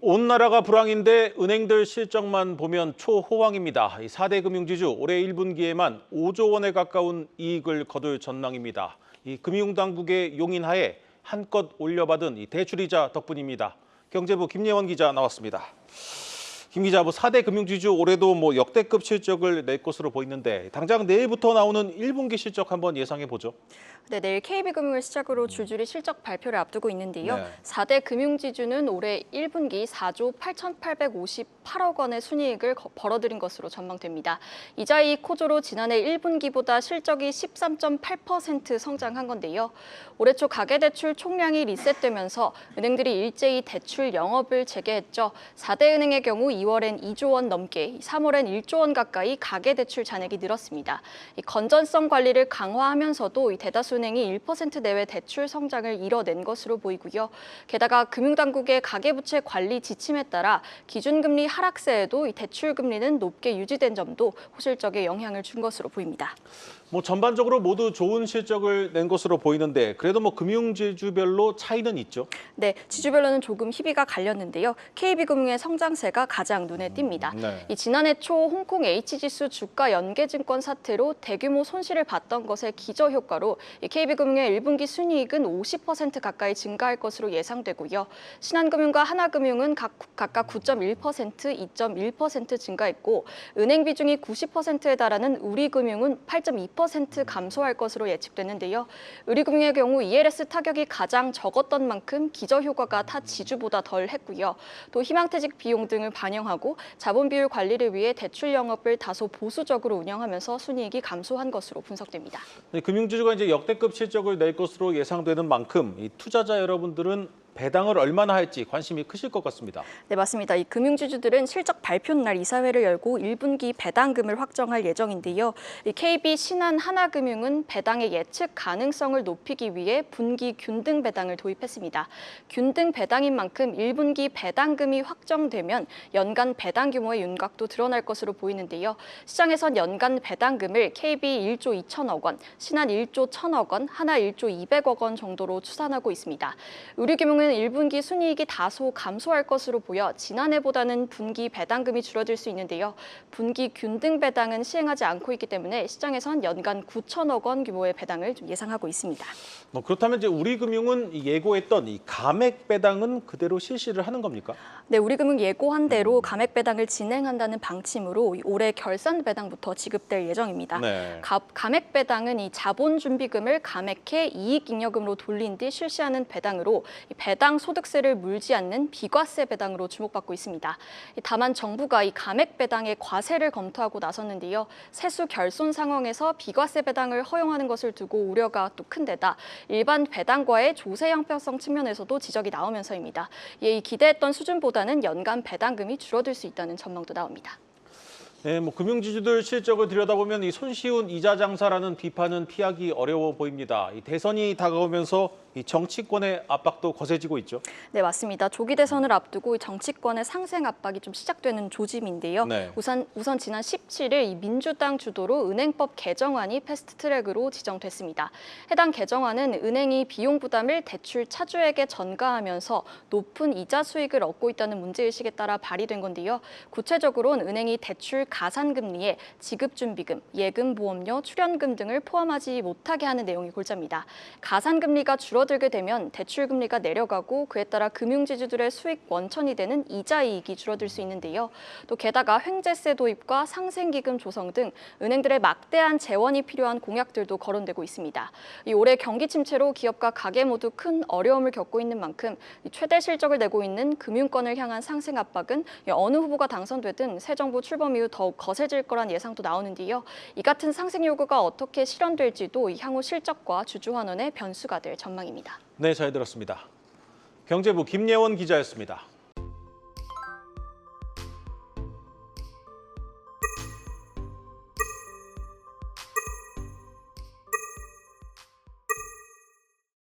온 나라가 불황인데 은행들 실적만 보면 초호황입니다. 4대 금융지주 올해 1분기에만 5조 원에 가까운 이익을 거둘 전망입니다. 금융당국의 용인하에 한껏 올려받은 대출이자 덕분입니다. 경제부 김예원 기자 나왔습니다. 김 기자, 4대 금융지주 올해도 역대급 실적을 낼 것으로 보이는데 당장 내일부터 나오는 1분기 실적 한번 예상해 보죠. 네, 내일 KB금융을 시작으로 줄줄이 실적 발표를 앞두고 있는데요. 네. 4대 금융지주는 올해 1분기 4조 8,858억 원의 순이익을 벌어들인 것으로 전망됩니다. 이자이익 호조로 지난해 1분기보다 실적이 13.8% 성장한 건데요. 올해 초 가계대출 총량이 리셋되면서 은행들이 일제히 대출 영업을 재개했죠. 4대 은행의 경우 2월엔 2조 원 넘게, 3월엔 1조 원 가까이 가계대출 잔액이 늘었습니다. 이 건전성 관리를 강화하면서도 대다수 은행이 1% 내외 대출 성장을 이뤄낸 것으로 보이고요. 게다가 금융당국의 가계부채 관리 지침에 따라 기준금리 하락세에도 이 대출 금리는 높게 유지된 점도 호실적에 영향을 준 것으로 보입니다. 전반적으로 모두 좋은 실적을 낸 것으로 보이는데 그래도 금융지주별로 차이는 있죠? 네, 지주별로는 조금 희비가 갈렸는데요. KB금융의 성장세가 가장 눈에 띕니다. 네. 지난해 초 홍콩 H지수 주가 연계증권 사태로 대규모 손실을 봤던 것의 기저효과로 KB금융의 1분기 순이익은 50% 가까이 증가할 것으로 예상되고요. 신한금융과 하나금융은 각각 9.1%, 2.1% 증가했고 은행 비중이 90%에 달하는 우리금융은 8.2% 감소할 것으로 예측되는데요. 우리금융의 경우 ELS 타격이 가장 적었던 만큼 기저효과가 타 지주보다 덜 했고요. 또 희망퇴직 비용 등을 반영하고 자본 비율 관리를 위해 대출 영업을 다소 보수적으로 운영하면서 순이익이 감소한 것으로 분석됩니다. 네, 금융지주가 이제 역대급 실적을 낼 것으로 예상되는 만큼 투자자 여러분들은 배당을 얼마나 할지 관심이 크실 것 같습니다. 네, 맞습니다. 이 금융지주들은 실적 발표 날 이사회를 열고 1분기 배당금을 확정할 예정인데요. 이 KB, 신한, 하나금융은 배당의 예측 가능성을 높이기 위해 분기 균등 배당을 도입했습니다. 균등 배당인 만큼 1분기 배당금이 확정되면 연간 배당 규모의 윤곽도 드러날 것으로 보이는데요. 시장에선 연간 배당금을 KB 1조 2천억 원, 신한 1조 1천억 원, 하나 1조 200억 원 정도로 추산하고 있습니다. 우리금융은 1분기 순이익이 다소 감소할 것으로 보여 지난해보다는 분기 배당금이 줄어들 수 있는데요. 분기 균등 배당은 시행하지 않고 있기 때문에 시장에선 연간 9천억 원 규모의 배당을 좀 예상하고 있습니다. 그렇다면 이제 우리금융은 예고했던 이 감액 배당은 그대로 실시를 하는 겁니까? 네, 우리금융 예고한 대로 감액 배당을 진행한다는 방침으로 올해 결산 배당부터 지급될 예정입니다. 네. 감액 배당은 이 자본 준비금을 감액해 이익 잉여금으로 돌린 뒤 실시하는 배당으로 배당 소득세를 물지 않는 비과세 배당으로 주목받고 있습니다. 다만 정부가 이 감액 배당의 과세를 검토하고 나섰는데요. 세수 결손 상황에서 비과세 배당을 허용하는 것을 두고 우려가 또 큰 데다 일반 배당과의 조세 형평성 측면에서도 지적이 나오면서입니다. 이 기대했던 수준보다는 연간 배당금이 줄어들 수 있다는 전망도 나옵니다. 네, 금융지주들 실적을 들여다보면 이 손쉬운 이자 장사라는 비판은 피하기 어려워 보입니다. 이 대선이 다가오면서 이 정치권의 압박도 거세지고 있죠. 네, 맞습니다. 조기 대선을 앞두고 정치권의 상생 압박이 좀 시작되는 조짐인데요. 네. 우선 지난 17일 이 민주당 주도로 은행법 개정안이 패스트트랙으로 지정됐습니다. 해당 개정안은 은행이 비용 부담을 대출 차주에게 전가하면서 높은 이자 수익을 얻고 있다는 문제의식에 따라 발의된 건데요. 구체적으로는 은행이 대출 가산금리에 지급준비금, 예금보험료, 출연금 등을 포함하지 못하게 하는 내용이 골자입니다. 가산금리가 줄어들게 되면 대출금리가 내려가고 그에 따라 금융지주들의 수익 원천이 되는 이자이익이 줄어들 수 있는데요. 또 게다가 횡재세 도입과 상생기금 조성 등 은행들의 막대한 재원이 필요한 공약들도 거론되고 있습니다. 올해 경기 침체로 기업과 가계 모두 큰 어려움을 겪고 있는 만큼 최대 실적을 내고 있는 금융권을 향한 상생 압박은 어느 후보가 당선되든 새 정부 출범 이후 더욱 거세질 거란 예상도 나오는데요. 이 같은 상생 요구가 어떻게 실현될지도 향후 실적과 주주 환원의 변수가 될 전망입니다. 네, 잘 들었습니다. 경제부 김예원 기자였습니다.